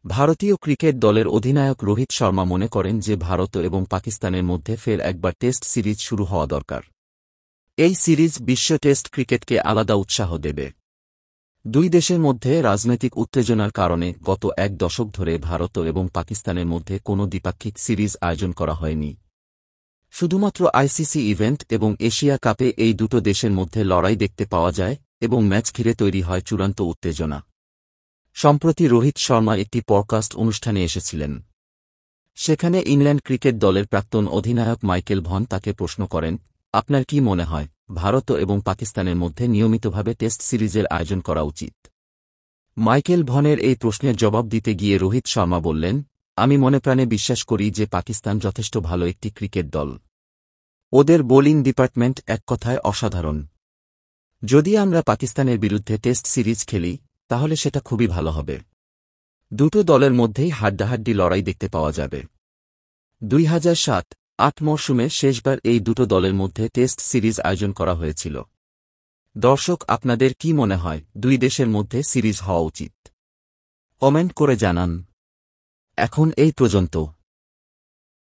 ভারতীয় ক্রিকেট দলের অধিনায়ক রোহিত শর্মা মনে করেন যে ভারত এবং পাকিস্তানের মধ্যে ফের একবার টেস্ট সিরিজ শুরু হওয়া দরকার। এই সিরিজ বিশ্ব টেস্ট ক্রিকেটকে আলাদা উৎসাহ দেবে। দুই দেশের মধ্যে রাজনৈতিক উত্তেজনার কারণে গত এক দশক ধরে ভারত এবং পাকিস্তানের মধ্যে কোনো দ্বিপাক্ষিক সিরিজ আয়োজন করা হয়নি। শুধুমাত্র আইসিসি ইভেন্ট এবং এশিয়া কাপে এই দুটো দেশের মধ্যে লড়াই দেখতে পাওয়া যায় এবং ম্যাচ ঘিরে তৈরি হয় চূড়ান্ত উত্তেজনা। সম্প্রতি রোহিত শর্মা একটি পডকাস্ট অনুষ্ঠানে এসেছিলেন। সেখানে ইংল্যান্ড ক্রিকেট দলের প্রাক্তন অধিনায়ক মাইকেল ভন তাকে প্রশ্ন করেন, আপনার কি মনে হয় ভারত এবং পাকিস্তানের মধ্যে নিয়মিতভাবে টেস্ট সিরিজের আয়োজন করা উচিত? মাইকেল ভনের এই প্রশ্নের জবাব দিতে গিয়ে রোহিত শর্মা বললেন, আমি মনেপ্রাণে বিশ্বাস করি যে পাকিস্তান যথেষ্ট ভালো একটি ক্রিকেট দল। ওদের বোলিং ডিপার্টমেন্ট এক কথায় অসাধারণ। যদি আমরা পাকিস্তানের বিরুদ্ধে টেস্ট সিরিজ খেলি তাহলে সেটা খুবই ভালো হবে। দুটো দলের মধ্যেই হাড্ডাহাড্ডি লড়াই দেখতে পাওয়া যাবে। 2007-08 মরশুমে শেষবার এই দুটো দলের মধ্যে টেস্ট সিরিজ আয়োজন করা হয়েছিল। দর্শক, আপনাদের কি মনে হয় দুই দেশের মধ্যে সিরিজ হওয়া উচিত? কমেন্ট করে জানান। এখন এই পর্যন্ত।